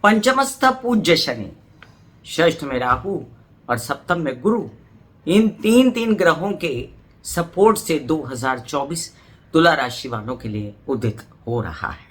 पंचमस्थ पूज्य शनि, षष्ठ में राहु और सप्तम में गुरु, इन तीन तीन ग्रहों के सपोर्ट से 2024 तुला राशि वालों के लिए उदित हो रहा है।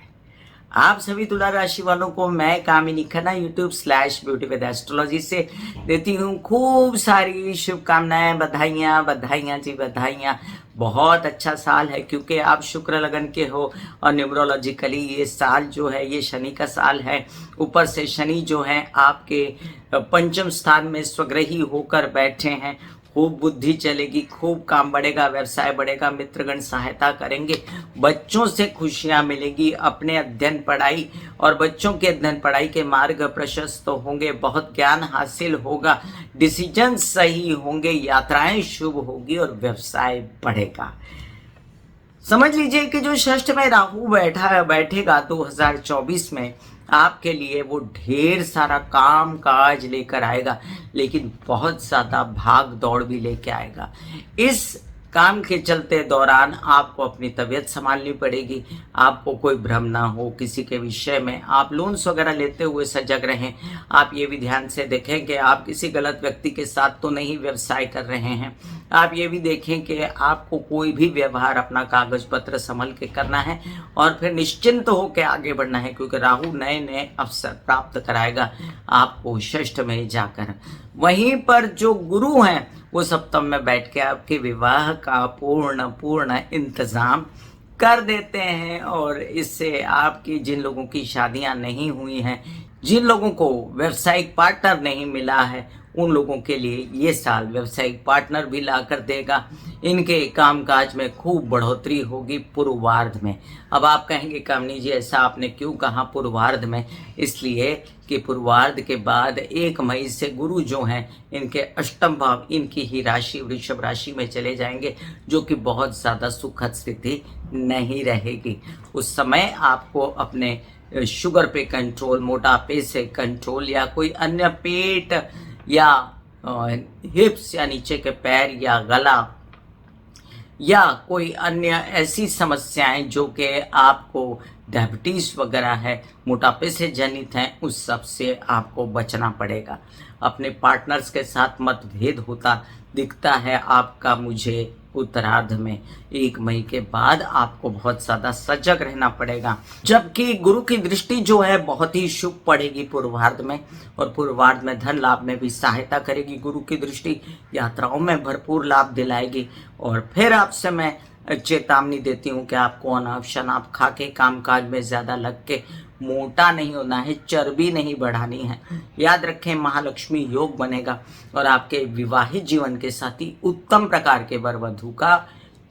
आप सभी तुला राशि वालों को मैं कामिनी खन्ना YouTube/ब्यूटी विद एस्ट्रोलॉजी से देती हूँ खूब सारी शुभकामनाएं, बधाइयाँ जी बधाइयाँ। बहुत अच्छा साल है क्योंकि आप शुक्र लगन के हो और न्यूमरोलॉजिकली ये साल जो है ये शनि का साल है। ऊपर से शनि जो है आपके पंचम स्थान में स्वग्रही होकर बैठे हैं। खूब बुद्धि चलेगी, खूब काम बढ़ेगा, व्यवसाय बढ़ेगा, मित्रगण सहायता करेंगे, बच्चों से खुशियां मिलेगी, अपने अध्ययन पढ़ाई और बच्चों के अध्ययन पढ़ाई के मार्ग प्रशस्त होंगे, बहुत ज्ञान हासिल होगा, डिसीजन सही होंगे, यात्राएं शुभ होगी और व्यवसाय बढ़ेगा। समझ लीजिए कि जो षष्ठ में राहु बैठेगा 2024 में आपके लिए वो ढेर सारा काम काज लेकर आएगा, लेकिन बहुत ज़्यादा भाग दौड़ भी लेके आएगा। इस काम के चलते दौरान आपको अपनी तबीयत संभालनी पड़ेगी। आपको कोई भ्रम ना हो किसी के विषय में। आप लोन्स वगैरह लेते हुए सजग रहें। आप ये भी ध्यान से देखें कि आप किसी गलत व्यक्ति के साथ तो नहीं व्यवसाय कर रहे हैं। आप ये भी देखें कि आपको कोई भी व्यवहार अपना कागज पत्र संभल के करना है और फिर निश्चिंत होकर आगे बढ़ना है, क्योंकि राहु नए नए अवसर प्राप्त कराएगा आपको षष्ठ में जाकर। वहीं पर जो गुरु हैं वो सप्तम में बैठ के आपके विवाह का पूर्ण इंतजाम कर देते हैं और इससे आपकी जिन लोगों की शादियां नहीं हुई हैं, जिन लोगों को व्यावसायिक पार्टनर नहीं मिला है, उन लोगों के लिए ये साल व्यावसायिक पार्टनर भी ला कर देगा। इनके कामकाज में खूब बढ़ोतरी होगी पूर्वार्ध में। अब आप कहेंगे कामनी जी ऐसा आपने क्यों कहा पूर्वार्ध में? इसलिए कि पूर्वार्ध के बाद 1 मई से गुरु जो हैं इनके अष्टम भाव, इनकी ही राशि वृषभ राशि में चले जाएंगे, जो कि बहुत ज़्यादा सुखद स्थिति नहीं रहेगी। उस समय आपको अपने शुगर पे कंट्रोल, मोटापे से कंट्रोल या कोई अन्य पेट या हिप्स या नीचे के पैर या गला या कोई अन्य ऐसी समस्याएं जो कि आपको डायबिटीज़ वगैरह है, मोटापे से जनित हैं, उस सब से आपको बचना पड़ेगा। अपने पार्टनर्स के साथ मतभेद होता दिखता है आपका मुझे उत्तरार्ध में। 1 मई के बाद आपको बहुत ज़्यादा सजग रहना पड़ेगा, जबकि गुरु की दृष्टि जो है बहुत ही शुभ पड़ेगी पूर्वार्ध में, और पूर्वार्ध में धन लाभ में भी सहायता करेगी। गुरु की दृष्टि यात्राओं में भरपूर लाभ दिलाएगी। और फिर आपसे मैं चेतावनी देती हूँ कि आपको अनाप शनाप खा के कामकाज में ज़्यादा लग के मोटा नहीं होना है, चर्बी नहीं बढ़ानी है। याद रखें महालक्ष्मी योग बनेगा और आपके विवाहित जीवन के साथी उत्तम प्रकार के वर वधू का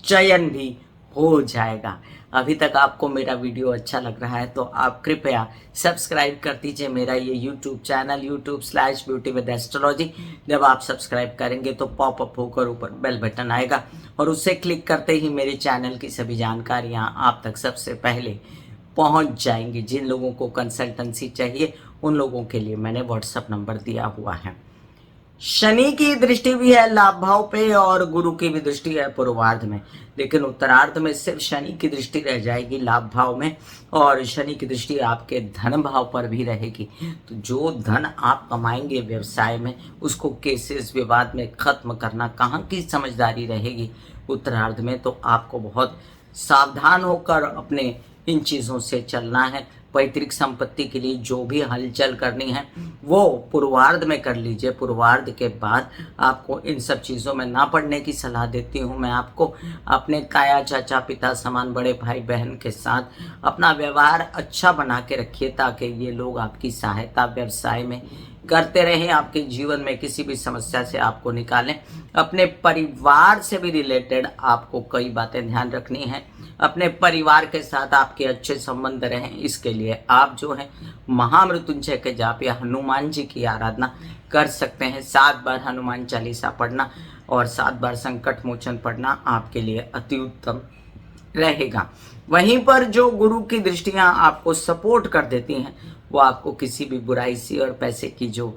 चयन भी हो जाएगा। अभी तक आपको मेरा वीडियो अच्छा लग रहा है तो आप कृपया सब्सक्राइब कर दीजिए मेरा ये YouTube चैनल YouTube/ब्यूटी विद एस्ट्रोलॉजी। जब आप सब्सक्राइब करेंगे तो पॉपअप होकर ऊपर बेल बटन आएगा और उससे क्लिक करते ही मेरे चैनल की सभी जानकारियाँ आप तक सबसे पहले पहुंच जाएंगी। जिन लोगों को कंसल्टेंसी चाहिए उन लोगों के लिए मैंने व्हाट्सएप नंबर दिया हुआ है। शनि की दृष्टि भी है लाभ भाव पे और गुरु की भी दृष्टि है पूर्वार्ध में, लेकिन उत्तरार्ध में सिर्फ शनि की दृष्टि रह जाएगी लाभ भाव में, और शनि की दृष्टि आपके धन भाव पर भी रहेगी। तो जो धन आप कमाएंगे व्यवसाय में उसको केसेस विवाद में खत्म करना कहाँ की समझदारी रहेगी उत्तरार्ध में। तो आपको बहुत सावधान होकर अपने इन चीज़ों से चलना है। पैतृक संपत्ति के लिए जो भी हलचल करनी है वो पूर्वार्ध में कर लीजिए। पूर्वार्ध के बाद आपको इन सब चीज़ों में ना पड़ने की सलाह देती हूँ मैं आपको। अपने ताया चाचा पिता समान बड़े भाई बहन के साथ अपना व्यवहार अच्छा बना के रखिए ताकि ये लोग आपकी सहायता व्यवसाय में करते रहें, आपके जीवन में किसी भी समस्या से आपको निकालें। अपने परिवार से भी रिलेटेड आपको कई बातें ध्यान रखनी है। अपने परिवार के साथ आपके अच्छे संबंध रहें, इसके लिए आप जो है महामृत्युंजय के जाप या हनुमान जी की आराधना कर सकते हैं। 7 बार हनुमान चालीसा पढ़ना और 7 बार संकट मोचन पढ़ना आपके लिए अति उत्तम रहेगा। वहीं पर जो गुरु की दृष्टियां आपको सपोर्ट कर देती हैं वो आपको किसी भी बुराई से और पैसे की जो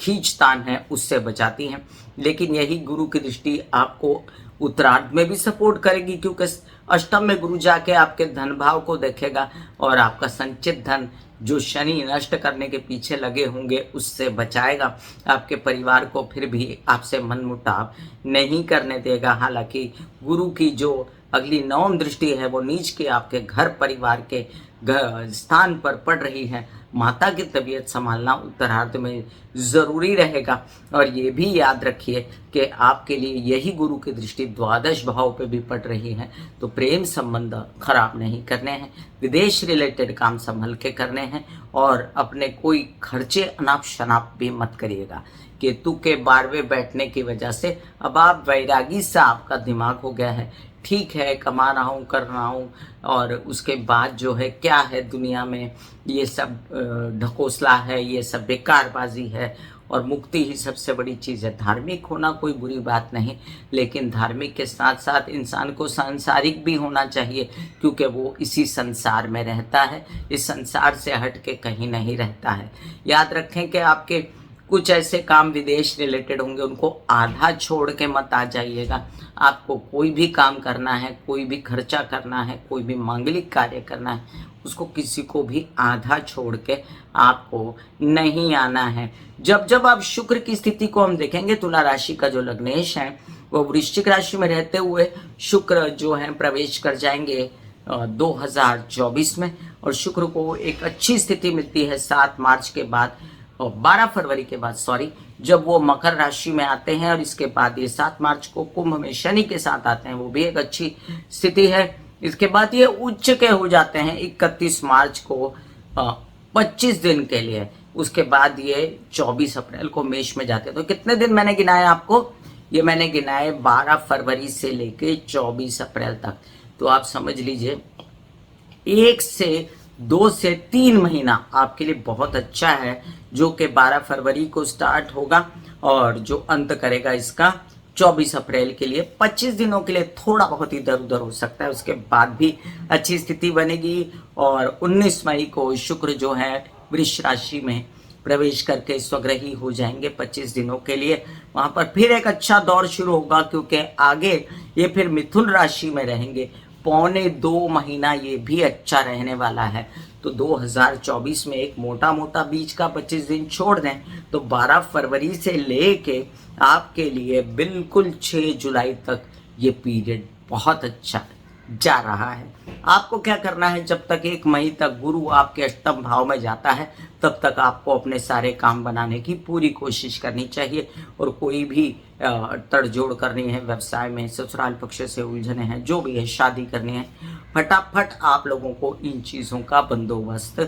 खींचतान है उससे बचाती हैं। लेकिन यही गुरु की दृष्टि आपको उत्तरार्ध में भी सपोर्ट करेगी, क्योंकि अष्टम में गुरु जाके आपके धन भाव को देखेगा और आपका संचित धन जो शनि नष्ट करने के पीछे लगे होंगे उससे बचाएगा, आपके परिवार को फिर भी आपसे मनमुटाव नहीं करने देगा। हालांकि गुरु की जो अगली नवम दृष्टि है वो नीच के आपके घर परिवार के स्थान पर पड़ रही है। माता की तबीयत संभालना उत्तरार्ध में ज़रूरी रहेगा। और ये भी याद रखिए कि आपके लिए यही गुरु की दृष्टि द्वादश भाव पे भी पड़ रही है, तो प्रेम संबंध खराब नहीं करने हैं, विदेश रिलेटेड काम संभल के करने हैं और अपने कोई खर्चे अनाप शनाप भी मत करिएगा। केतु के 12वें बैठने की वजह से अब आप वैरागी सा आपका दिमाग हो गया है। ठीक है, कमा रहा हूँ, कर रहा हूँ, और उसके बाद जो है क्या है दुनिया में, ये सब ढकोसला है, ये सब बेकारबाजी है और मुक्ति ही सबसे बड़ी चीज़ है। धार्मिक होना कोई बुरी बात नहीं, लेकिन धार्मिक के साथ साथ इंसान को सांसारिक भी होना चाहिए, क्योंकि वो इसी संसार में रहता है, इस संसार से हट के कहीं नहीं रहता है। याद रखें कि आपके कुछ ऐसे काम विदेश रिलेटेड होंगे, उनको आधा छोड़ के मत आ जाइएगा। आपको कोई भी काम करना है, कोई भी खर्चा करना है, कोई भी मांगलिक कार्य करना है, उसको किसी को भी आधा छोड़ के आपको नहीं आना है। जब जब आप शुक्र की स्थिति को हम देखेंगे, तुला राशि का जो लग्नेश है वो वृश्चिक राशि में रहते हुए शुक्र जो है प्रवेश कर जाएंगे 2024 में, और शुक्र को एक अच्छी स्थिति मिलती है 7 मार्च के बाद और 12 फरवरी के बाद, जब वो मकर राशि में आते हैं, और इसके बाद ये 7 मार्च को कुंभ में शनि के साथ आते हैं, वो भी एक अच्छी स्थिति है। इसके बाद ये उच्च के हो जाते हैं 31 मार्च को 25 दिन के लिए। उसके बाद ये 24 अप्रैल को मेष में जाते हैं। तो कितने दिन मैंने गिनाए आपको? ये मैंने गिनाए 12 फरवरी से लेके 24 अप्रैल तक। तो आप समझ लीजिए 1 से 2 से 3 महीना आपके लिए बहुत अच्छा है, जो कि 12 फरवरी को स्टार्ट होगा और जो अंत करेगा इसका 24 अप्रैल के लिए। 25 दिनों के लिए थोड़ा बहुत इधर उधर हो सकता है, उसके बाद भी अच्छी स्थिति बनेगी। और 19 मई को शुक्र जो है वृष राशि में प्रवेश करके स्वग्रही हो जाएंगे 25 दिनों के लिए। वहां पर फिर एक अच्छा दौर शुरू होगा, क्योंकि आगे ये फिर मिथुन राशि में रहेंगे। 1.25 महीना ये भी अच्छा रहने वाला है। तो 2024 में एक मोटा मोटा बीच का 25 दिन छोड़ दें तो 12 फरवरी से लेके आपके लिए बिल्कुल 6 जुलाई तक ये पीरियड बहुत अच्छा जा रहा है। आपको क्या करना है, जब तक 1 मई तक गुरु आपके अष्टम भाव में जाता है तब तक आपको अपने सारे काम बनाने की पूरी कोशिश करनी चाहिए। और कोई भी तड़जोड़ करनी है, व्यवसाय में ससुराल पक्ष से उलझने हैं, जो भी है, शादी करनी है, फटाफट आप लोगों को इन चीज़ों का बंदोबस्त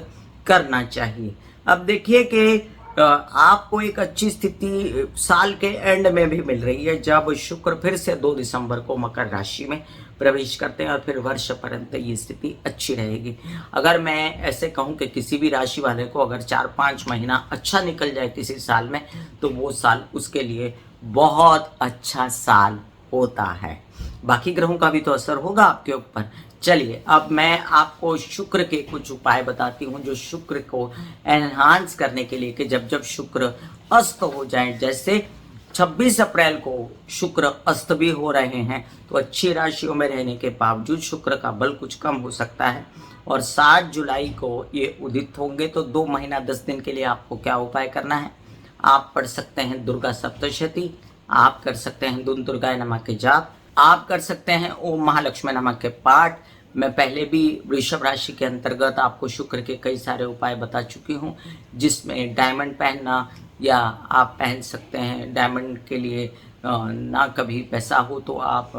करना चाहिए। अब देखिए कि आपको एक अच्छी स्थिति साल के एंड में भी मिल रही है, जब शुक्र फिर से 2 दिसंबर को मकर राशि में प्रवेश करते हैं और फिर वर्ष पर्यंत ये स्थिति अच्छी रहेगी। अगर मैं ऐसे कहूं कि किसी भी राशि वाले को अगर 4-5 महीना अच्छा निकल जाए किसी साल में, तो वो साल उसके लिए बहुत अच्छा साल होता है। बाकी ग्रहों का भी तो असर होगा आपके ऊपर। चलिए अब मैं आपको शुक्र के कुछ उपाय बताती हूँ, जो शुक्र को एनहांस करने के लिए, कि जब जब शुक्र अस्त हो जाए, जैसे 26 अप्रैल को शुक्र अस्त भी हो रहे हैं, तो अच्छी राशियों में रहने के बावजूद शुक्र का बल कुछ कम हो सकता है। और 7 जुलाई को ये उदित होंगे, तो 2 महीना 10 दिन के लिए आपको क्या उपाय करना है? आप पढ़ सकते हैं दुर्गा सप्तशती, आप कर सकते हैं दुन दुर्गाय नमः के जाप, आप कर सकते हैं ओम महालक्ष्मी नमः के पाठ। मैं पहले भी वृषभ राशि के अंतर्गत आपको शुक्र के कई सारे उपाय बता चुकी हूँ, जिसमें डायमंड पहनना, या आप पहन सकते हैं डायमंड के लिए ना कभी पैसा हो तो आप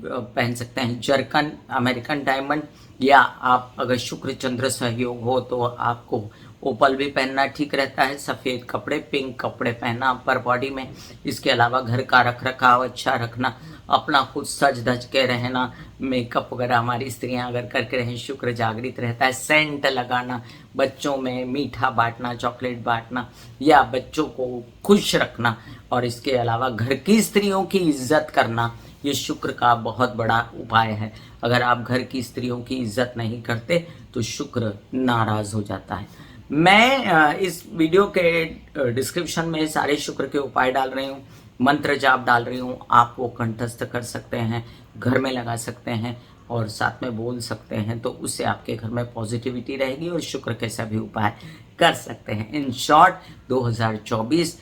पहन सकते हैं जर्कन अमेरिकन डायमंड, या आप अगर शुक्र चंद्र सहयोग हो तो आपको ओपल भी पहनना ठीक रहता है। सफ़ेद कपड़े, पिंक कपड़े पहनना अपर बॉडी में। इसके अलावा घर का रख रखाव अच्छा रखना, अपना खुद सज धज के रहना, मेकअप वगैरह हमारी स्त्रियां अगर करके रहें, शुक्र जागृत रहता है। सेंट लगाना, बच्चों में मीठा बांटना, चॉकलेट बांटना, या बच्चों को खुश रखना, और इसके अलावा घर की स्त्रियों की इज्जत करना, ये शुक्र का बहुत बड़ा उपाय है। अगर आप घर की स्त्रियों की इज्जत नहीं करते तो शुक्र नाराज हो जाता है। मैं इस वीडियो के डिस्क्रिप्शन में सारे शुक्र के उपाय डाल रही हूँ, मंत्र जाप डाल रही हूँ, आप वो कंठस्थ कर सकते हैं, घर में लगा सकते हैं। और साथ में बोल सकते हैं, तो उससे आपके घर में पॉजिटिविटी रहेगी और शुक्र के सभी उपाय कर सकते हैं। इन शॉर्ट 2024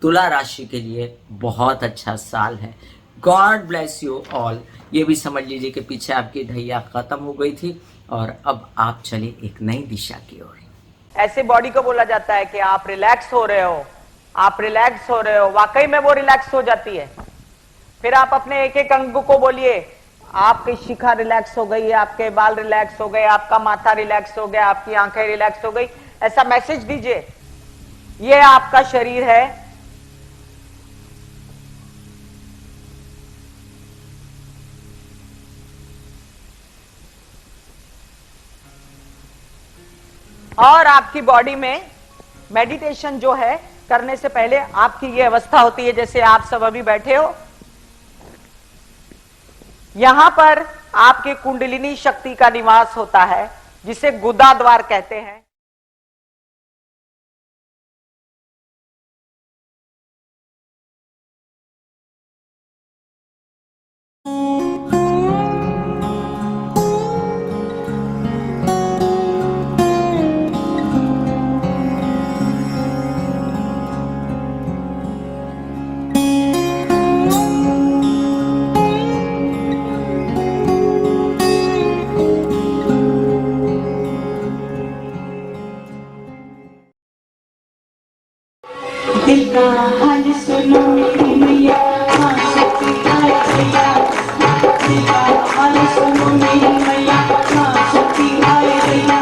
तुला राशि के लिए बहुत अच्छा साल है। God bless you all. ये भी समझ लीजिए कि पीछे आपकी ढैया खत्म हो गई थी और अब आप चले एक नई दिशा की ओर। ऐसे बॉडी को बोला जाता है कि आप रिलैक्स हो रहे हो, आप रिलैक्स हो रहे हो, वाकई में वो रिलैक्स हो जाती है। फिर आप अपने एक एक अंग को बोलिए, आपकी शिखा रिलैक्स हो गई, आपके बाल रिलैक्स हो गए, आपका माथा रिलैक्स हो गया, आपकी आंखें रिलैक्स हो गई, ऐसा मैसेज दीजिए। ये आपका शरीर है, और आपकी बॉडी में मेडिटेशन जो है करने से पहले आपकी ये अवस्था होती है जैसे आप सब अभी बैठे हो। यहां पर आपके कुंडलिनी शक्ति का निवास होता है जिसे गुदा द्वार कहते हैं। दिल का हाल सुनो मेरी मैया, हाँ शक्ति आए भैया। दिल का हाल सुनो मेरी मैया, हाँ शक्ति आए भैया।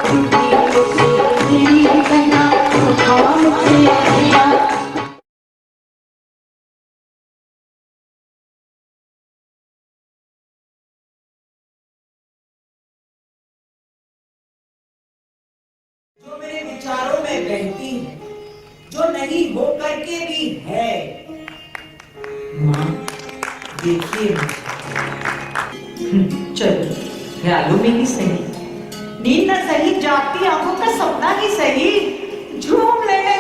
टूटी से मेरी बहना, उठाओ मुझे भैया। जो मेरे विचारों में बहती है, जो नहीं हो करके भी है। माँ देखिए, चलो ख्यालों में ही सही, नींद न सही, जागती आंखों का सपना ही सही, झूम लेने